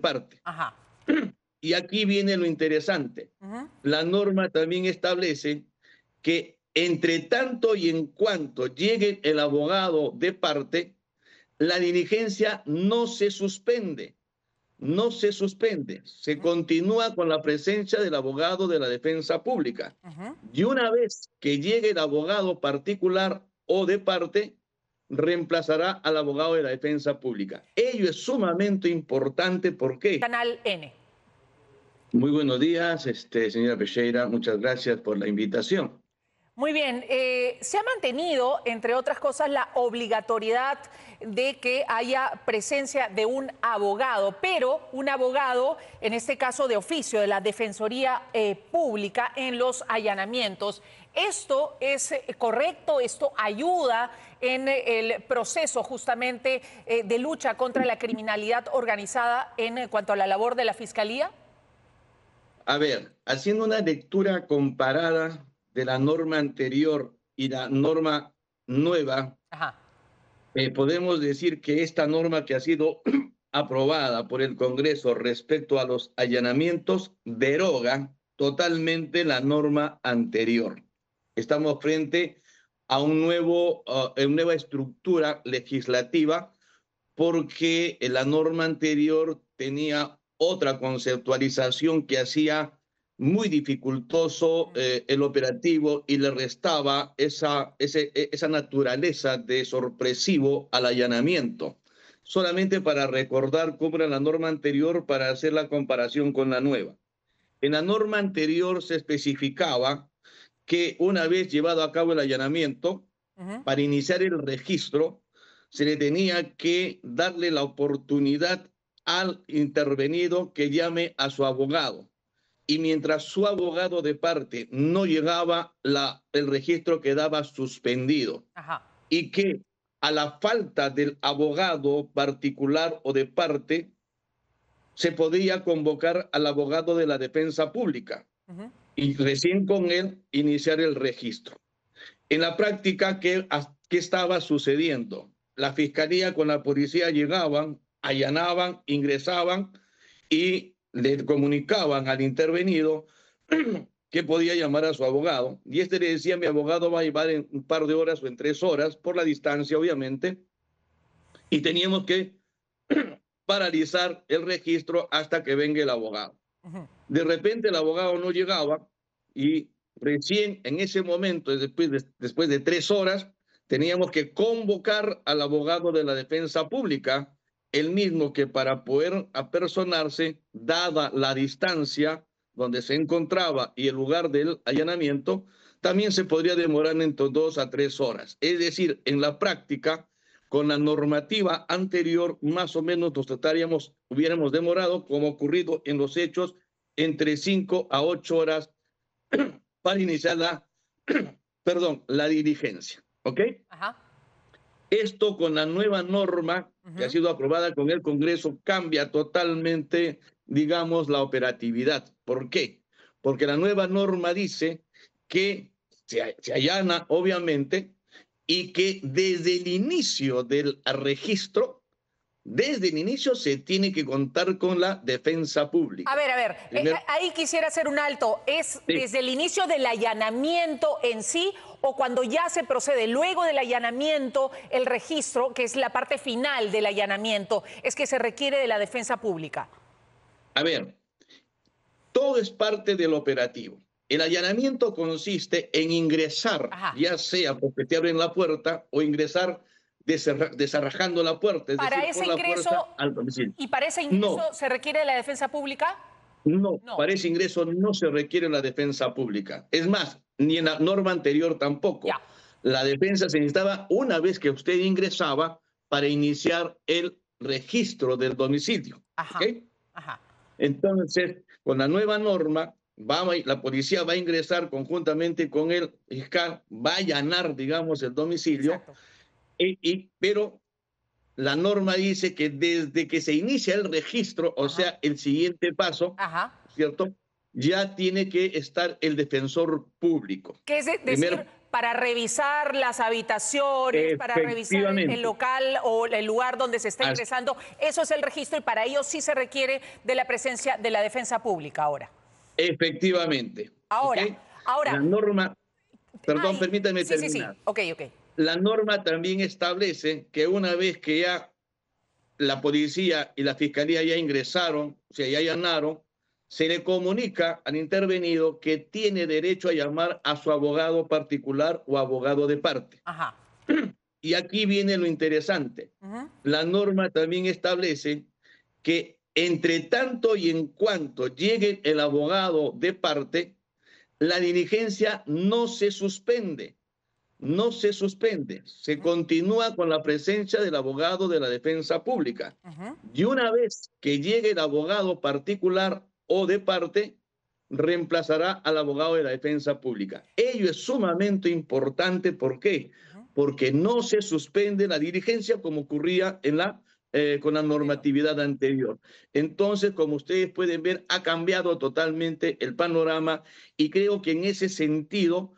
parte. Ajá. Y aquí viene lo interesante. La norma también establece que entre tanto y en cuanto llegue el abogado de parte, la diligencia no se suspende. No se suspende, se continúa con la presencia del abogado de la defensa pública. Y una vez que llegue el abogado particular o de parte, reemplazará al abogado de la defensa pública. Ello es sumamente importante. ¿Por qué? Canal N. Muy buenos días, señora Pereira. Muchas gracias por la invitación. Muy bien, se ha mantenido, entre otras cosas, la obligatoriedad de que haya presencia de un abogado, pero un abogado, en este caso de oficio, de la Defensoría Pública en los allanamientos. ¿Esto es correcto? ¿Esto ayuda en el proceso justamente de lucha contra la criminalidad organizada en cuanto a la labor de la Fiscalía? A ver, haciendo una lectura comparada de la norma anterior y la norma nueva, Ajá. podemos decir que esta norma que ha sido aprobada por el Congreso respecto a los allanamientos deroga totalmente la norma anterior. Estamos frente a una nueva estructura legislativa porque la norma anterior tenía otra conceptualización que hacía muy dificultoso el operativo y le restaba esa naturaleza de sorpresivo al allanamiento. Solamente para recordar cómo era la norma anterior para hacer la comparación con la nueva. En la norma anterior se especificaba que una vez llevado a cabo el allanamiento, para iniciar el registro, se le tenía que darle la oportunidad al intervenido que llame a su abogado. Y mientras su abogado de parte no llegaba, el registro quedaba suspendido. Ajá. Y que a la falta del abogado particular o de parte, se podía convocar al abogado de la defensa pública y recién con él iniciar el registro. En la práctica, ¿qué estaba sucediendo? La fiscalía con la policía llegaban, allanaban, ingresaban y le comunicaban al intervenido que podía llamar a su abogado. Y este le decía, mi abogado va a llevar en un par de horas o en 3 horas, por la distancia, obviamente, y teníamos que paralizar el registro hasta que venga el abogado. De repente el abogado no llegaba y recién en ese momento, después de 3 horas, teníamos que convocar al abogado de la defensa pública, el mismo que para poder apersonarse, dada la distancia donde se encontraba y el lugar del allanamiento, también se podría demorar entre 2 a 3 horas. Es decir, en la práctica, con la normativa anterior, más o menos hubiéramos demorado, como ocurrido en los hechos, entre 5 a 8 horas para iniciar la diligencia. ¿Ok? Ajá. Esto con la nueva norma que ha sido aprobada con el Congreso cambia totalmente, digamos, la operatividad. ¿Por qué? Porque la nueva norma dice que se allana, obviamente, y que desde el inicio del registro, desde el inicio se tiene que contar con la defensa pública. A ver, ahí quisiera hacer un alto. ¿Es Sí. desde el inicio del allanamiento en sí o cuando ya se procede luego del allanamiento, el registro, que es la parte final del allanamiento, es que se requiere de la defensa pública? A ver, todo es parte del operativo. El allanamiento consiste en ingresar, ya sea porque te abren la puerta o ingresar desarrajando la puerta, es Para decir, ese por la ingreso, puerta al domicilio. ¿y para ese ingreso No, se requiere de la defensa pública? no, No. para ese ingreso no se requiere la defensa pública. Es más, ni en la norma anterior tampoco. Ya. La defensa se necesitaba una vez que usted ingresaba para iniciar el registro del domicilio. Ajá. ¿Okay? Ajá. Entonces, con la nueva norma, la policía va a ingresar conjuntamente con el fiscal, va a allanar, digamos, el domicilio, Exacto. pero la norma dice que desde que se inicia el registro, o sea, el siguiente paso, Ajá. ¿cierto? Ya tiene que estar el defensor público. Que es decir, Primero, para revisar las habitaciones, para revisar el local o el lugar donde se está ingresando. Eso es el registro y para ello sí se requiere de la presencia de la defensa pública ahora. Efectivamente. Ahora, la norma, perdón, permítame terminar. Sí. Ok. La norma también establece que una vez que ya la policía y la fiscalía ya ingresaron, o sea, ya allanaron, se le comunica al intervenido que tiene derecho a llamar a su abogado particular o abogado de parte. Ajá. Y aquí viene lo interesante. La norma también establece que entre tanto y en cuanto llegue el abogado de parte, la diligencia no se suspende. No se suspende, se continúa con la presencia del abogado de la defensa pública. Y una vez que llegue el abogado particular o de parte, reemplazará al abogado de la defensa pública. Ello es sumamente importante. ¿Por qué? Porque no se suspende la diligencia como ocurría con la normatividad anterior. Entonces, como ustedes pueden ver, ha cambiado totalmente el panorama y creo que en ese sentido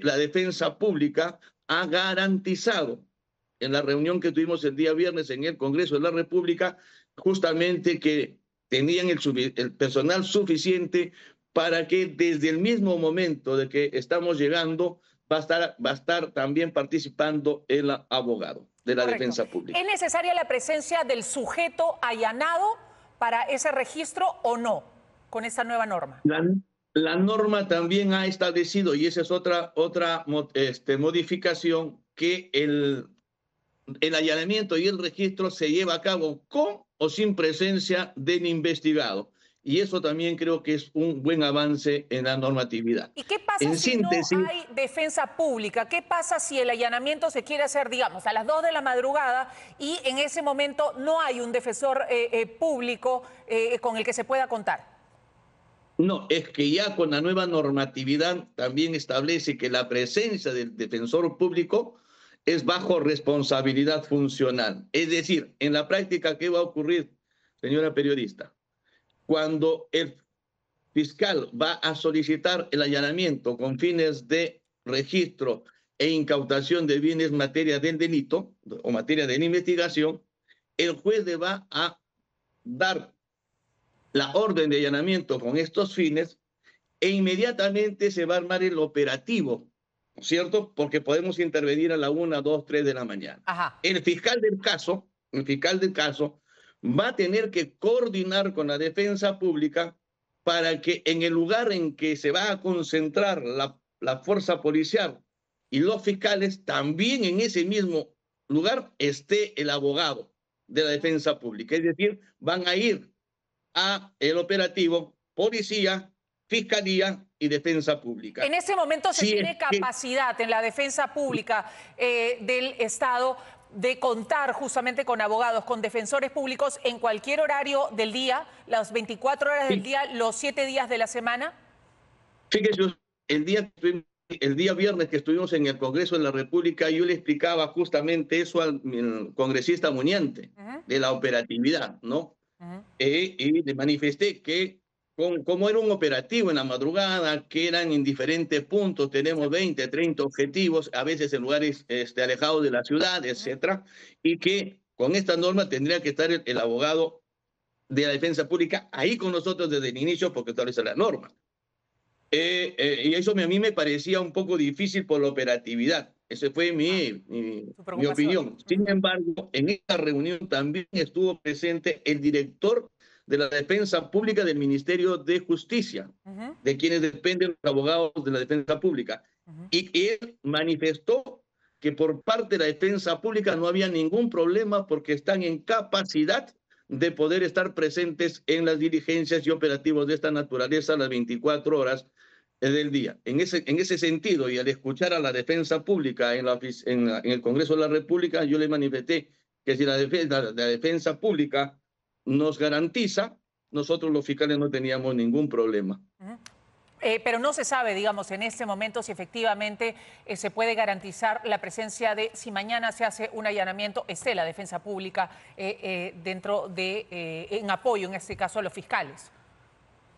la defensa pública ha garantizado en la reunión que tuvimos el día viernes en el Congreso de la República justamente que tenían el personal suficiente para que desde el mismo momento de que estamos llegando va a estar también participando el abogado de la defensa pública. ¿Es necesaria la presencia del sujeto allanado para ese registro o no con esta nueva norma? La norma también ha establecido, y esa es otra modificación, que el allanamiento y el registro se lleva a cabo con o sin presencia del investigado. Y eso también creo que es un buen avance en la normatividad. ¿Y qué pasa si no hay defensa pública? ¿Qué pasa si el allanamiento se quiere hacer, digamos, a las 2 de la madrugada y en ese momento no hay un defensor público con el que se pueda contar? No, es que ya con la nueva normatividad también establece que la presencia del defensor público es bajo responsabilidad funcional. Es decir, en la práctica, ¿qué va a ocurrir, señora periodista? Cuando el fiscal va a solicitar el allanamiento con fines de registro e incautación de bienes materia del delito o materia de la investigación, el juez le va a dar la orden de allanamiento con estos fines e inmediatamente se va a armar el operativo, ¿cierto? Porque podemos intervenir a la 1, 2, 3 de la mañana. Ajá. El fiscal del caso va a tener que coordinar con la defensa pública para que en el lugar en que se va a concentrar la fuerza policial y los fiscales, también en ese mismo lugar esté el abogado de la defensa pública. Es decir, van a ir a el operativo policía, fiscalía y defensa pública. En ese momento se tiene capacidad en la defensa pública del Estado de contar justamente con abogados, con defensores públicos en cualquier horario del día, las 24 horas del día, los 7 días de la semana. Fíjese, el día viernes que estuvimos en el Congreso de la República, yo le explicaba justamente eso al congresista Muñante, de la operatividad, ¿no? Y le manifesté que como era un operativo en la madrugada, que eran en diferentes puntos, tenemos 20, 30 objetivos, a veces en lugares alejados de la ciudad, etcétera, y que con esta norma tendría que estar el abogado de la defensa pública ahí con nosotros desde el inicio porque establece la norma. Y eso a mí me parecía un poco difícil por la operatividad. Esa fue mi opinión. Sin embargo, en esta reunión también estuvo presente el director de la Defensa Pública del Ministerio de Justicia, de quienes dependen los abogados de la Defensa Pública. Y él manifestó que por parte de la Defensa Pública no había ningún problema porque están en capacidad de poder estar presentes en las diligencias y operativos de esta naturaleza las 24 horas del día. En ese sentido, y al escuchar a la defensa pública en el Congreso de la República, yo le manifesté que si la defensa pública nos garantiza, nosotros los fiscales no teníamos ningún problema. Pero no se sabe, digamos, en este momento si efectivamente se puede garantizar la presencia de, si mañana se hace un allanamiento, esté la defensa pública en apoyo, en este caso, a los fiscales.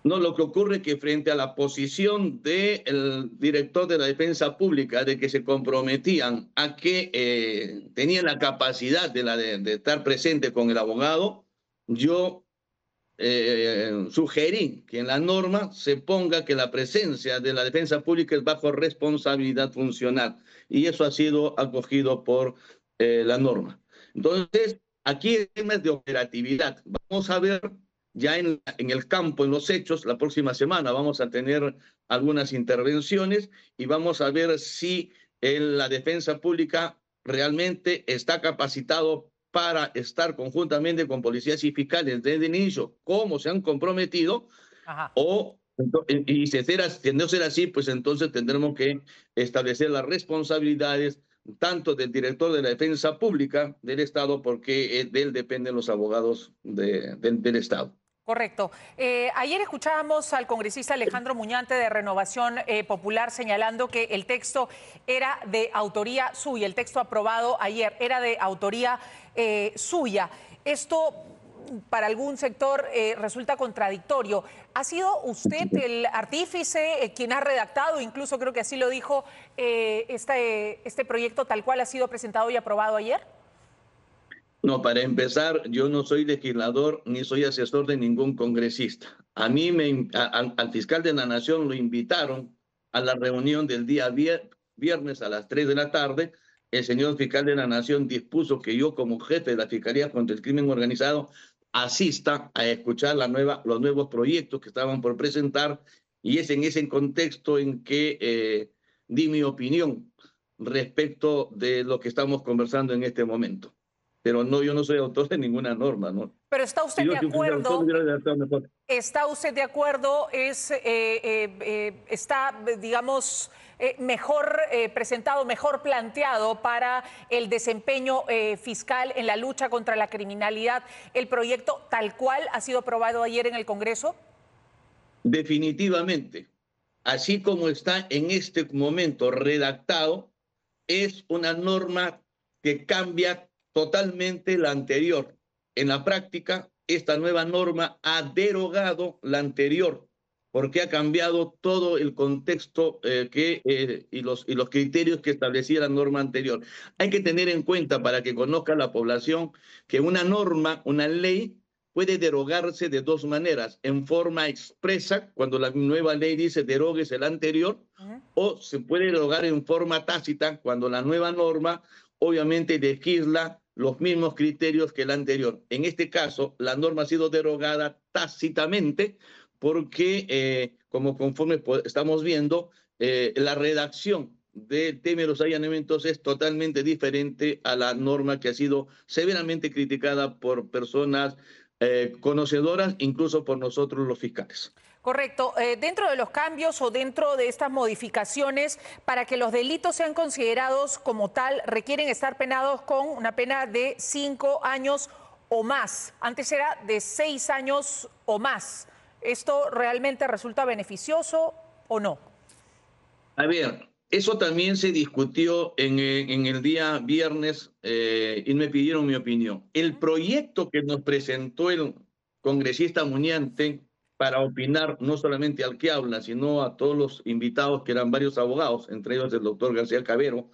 No, lo que ocurre es que frente a la posición del director de la Defensa Pública de que se comprometían a que tenían la capacidad de estar presente con el abogado, yo sugerí que en la norma se ponga que la presencia de la defensa pública es bajo responsabilidad funcional, y eso ha sido acogido por la norma. Entonces, aquí hay temas de operatividad. Vamos a ver ya en el campo, en los hechos, la próxima semana vamos a tener algunas intervenciones y vamos a ver si la defensa pública realmente está capacitado para estar conjuntamente con policías y fiscales desde el inicio, como se han comprometido. Ajá. Y si no ser así, pues entonces tendremos que establecer las responsabilidades tanto del director de la Defensa Pública del Estado, porque de él dependen los abogados del Estado. Correcto. Ayer escuchábamos al congresista Alejandro Muñante de Renovación Popular señalando que el texto era de autoría suya, el texto aprobado ayer era de autoría suya. Esto para algún sector resulta contradictorio. ¿Ha sido usted el artífice, quien ha redactado, incluso creo que así lo dijo, este proyecto tal cual ha sido presentado y aprobado ayer? No, para empezar, yo no soy legislador ni soy asesor de ningún congresista. A mí, al fiscal de la Nación lo invitaron a la reunión del día viernes a las 3 de la tarde. El señor fiscal de la Nación dispuso que yo, como jefe de la Fiscalía contra el Crimen Organizado, asista a escuchar los nuevos proyectos que estaban por presentar, y es en ese contexto en que di mi opinión respecto de lo que estamos conversando en este momento. Pero no, yo no soy autor de ninguna norma, ¿no? Pero ¿está usted de acuerdo? ¿Está usted de acuerdo? Está, digamos, mejor presentado, mejor planteado para el desempeño fiscal en la lucha contra la criminalidad el proyecto tal cual ha sido aprobado ayer en el Congreso? Definitivamente. Así como está en este momento redactado, es una norma que cambia totalmente la anterior. En la práctica, esta nueva norma ha derogado la anterior, porque ha cambiado todo el contexto y los criterios que establecía la norma anterior. Hay que tener en cuenta, para que conozca la población, que una norma, una ley, puede derogarse de dos maneras: en forma expresa, cuando la nueva ley dice derogues el anterior, o se puede derogar en forma tácita, cuando la nueva norma obviamente legisla los mismos criterios que la anterior. En este caso, la norma ha sido derogada tácitamente porque, como conforme estamos viendo, la redacción del tema de los allanamientos es totalmente diferente a la norma que ha sido severamente criticada por personas conocedoras, incluso por nosotros los fiscales. Correcto. Dentro de los cambios o dentro de estas modificaciones, para que los delitos sean considerados como tal, requieren estar penados con una pena de 5 años o más. Antes era de 6 años o más. ¿Esto realmente resulta beneficioso o no? A ver, eso también se discutió en el día viernes y me pidieron mi opinión. El proyecto que nos presentó el congresista Muñante para opinar no solamente al que habla, sino a todos los invitados, que eran varios abogados, entre ellos el doctor García Cabero,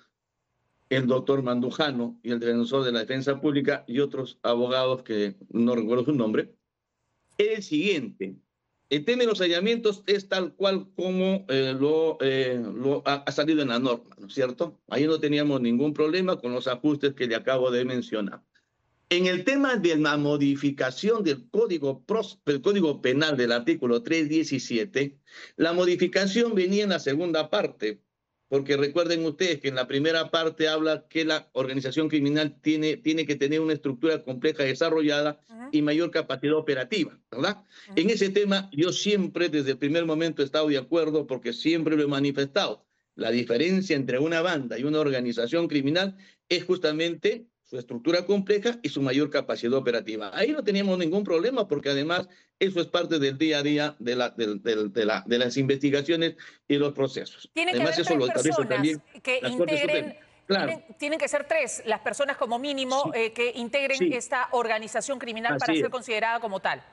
el doctor Mandujano y el defensor de la Defensa Pública y otros abogados que no recuerdo su nombre, es el siguiente. El tema de los allanamientos es tal cual como ha salido en la norma, ¿no es cierto? Ahí no teníamos ningún problema con los ajustes que le acabo de mencionar. En el tema de la modificación del Código Penal del artículo 317, la modificación venía en la segunda parte, porque recuerden ustedes que en la primera parte habla que la organización criminal tiene que tener una estructura compleja desarrollada y mayor capacidad operativa, ¿verdad? En ese tema yo siempre, desde el primer momento, he estado de acuerdo, porque siempre lo he manifestado. La diferencia entre una banda y una organización criminal es justamente su estructura compleja y su mayor capacidad operativa. Ahí no teníamos ningún problema, porque además eso es parte del día a día de las investigaciones y los procesos. Tiene que Además, haber eso lo 3 establece personas también que la Corte integren, Suprema. Claro. tienen que ser 3 las personas como mínimo Sí, que integren sí, esta organización criminal para así ser es. considerada como tal.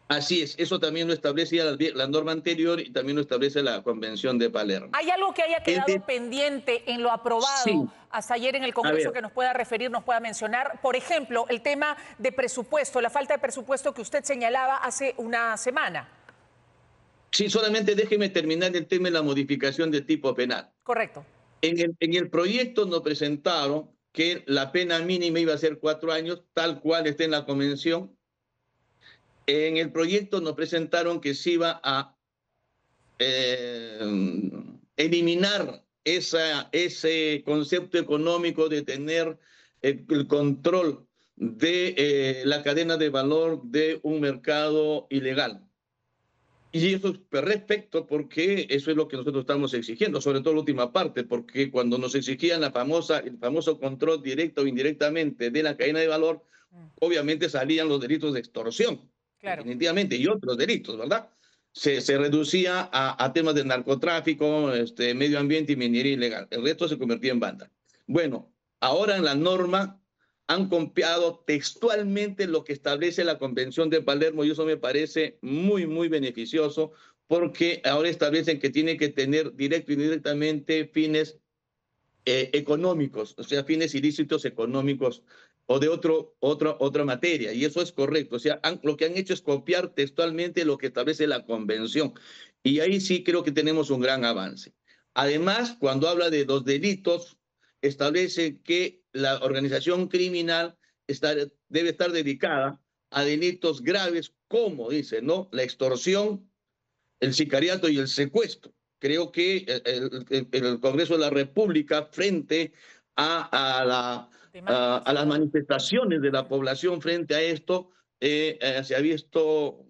Así es, eso también lo establece la norma anterior y también lo establece la Convención de Palermo. ¿Hay algo que haya quedado pendiente en lo aprobado Sí, hasta ayer en el a Congreso ver, que nos pueda referir, nos pueda mencionar? Por ejemplo, el tema de presupuesto, la falta de presupuesto que usted señalaba hace una semana. sí, solamente déjeme terminar el tema de la modificación de tipo penal. Correcto. En el proyecto nos presentaron que la pena mínima iba a ser 4 años, tal cual está en la convención. En el proyecto nos presentaron que se iba a eliminar ese concepto económico de tener el control de la cadena de valor de un mercado ilegal. Y eso es perfecto porque eso es lo que nosotros estamos exigiendo, sobre todo la última parte, porque cuando nos exigían el famoso control directo o indirectamente de la cadena de valor, obviamente salían los delitos de extorsión, Claro. definitivamente, y otros delitos, ¿verdad? Se reducía a temas de narcotráfico, medio ambiente y minería ilegal. El resto se convertía en banda. Bueno, ahora en la norma han copiado textualmente lo que establece la Convención de Palermo y eso me parece muy, muy beneficioso porque ahora establecen que tiene que tener directo y indirectamente fines económicos, o sea, fines ilícitos económicos o de otra materia, y eso es correcto. O sea, lo que han hecho es copiar textualmente lo que establece la Convención, y ahí sí creo que tenemos un gran avance. Además, cuando habla de los delitos, establece que la organización criminal debe estar dedicada a delitos graves, como dice, ¿no? La extorsión, el sicariato y el secuestro. Creo que el Congreso de la República, frente a las manifestaciones de la población frente a esto, se ha visto,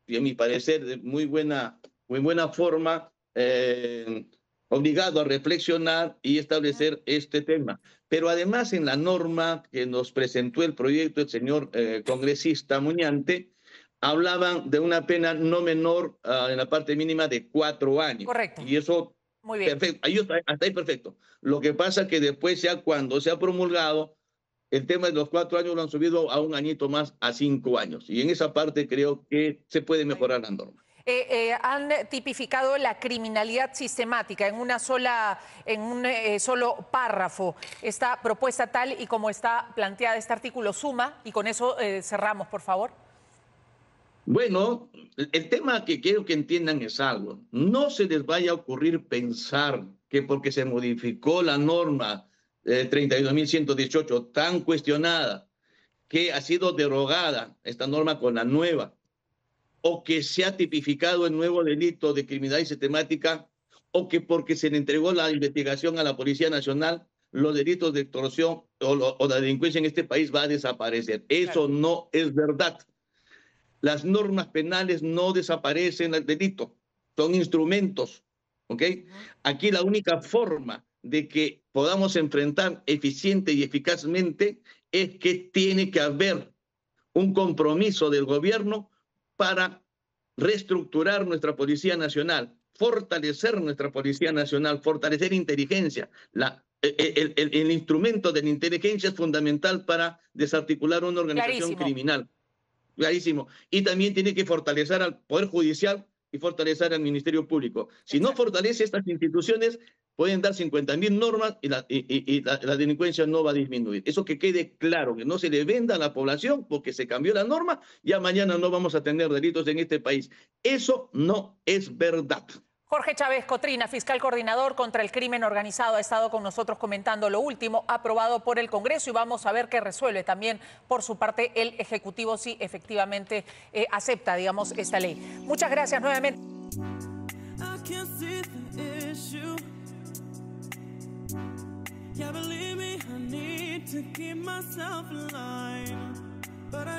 y a mi parecer, de muy buena forma, obligado a reflexionar y establecer este tema. Pero además en la norma que nos presentó el proyecto el señor congresista Muñante, hablaban de una pena no menor en la parte mínima de 4 años. Correcto. Y eso, Muy bien. perfecto, hasta ahí perfecto. Lo que pasa que después, ya cuando se ha promulgado, el tema de los 4 años lo han subido a un añito más, a 5 años. Y en esa parte creo que se puede mejorar la norma. Han tipificado la criminalidad sistemática en un solo párrafo. Esta propuesta tal y como está planteada este artículo suma, y con eso cerramos, por favor. Bueno, el tema que quiero que entiendan es algo. No se les vaya a ocurrir pensar que porque se modificó la norma 32.118 tan cuestionada, que ha sido derogada esta norma con la nueva, o que se ha tipificado el nuevo delito de criminalidad sistemática, o que porque se le entregó la investigación a la Policía Nacional, los delitos de extorsión o la delincuencia en este país va a desaparecer. Eso no es verdad. Las normas penales no desaparecen el delito, son instrumentos, ¿ok? Aquí la única forma de que podamos enfrentar eficiente y eficazmente es que tiene que haber un compromiso del gobierno para reestructurar nuestra Policía Nacional, fortalecer nuestra Policía Nacional, fortalecer inteligencia. El instrumento de la inteligencia es fundamental para desarticular una organización criminal. Clarísimo. Y también tiene que fortalecer al Poder Judicial y fortalecer al Ministerio Público. Si no fortalece estas instituciones, pueden dar 50.000 normas y la delincuencia no va a disminuir. Eso que quede claro, que no se le venda a la población porque se cambió la norma, ya mañana no vamos a tener delitos en este país. Eso no es verdad. Jorge Chávez Cotrina, fiscal coordinador contra el crimen organizado, ha estado con nosotros comentando lo último aprobado por el Congreso y vamos a ver qué resuelve también por su parte el Ejecutivo si efectivamente acepta, digamos, esta ley. Muchas gracias nuevamente.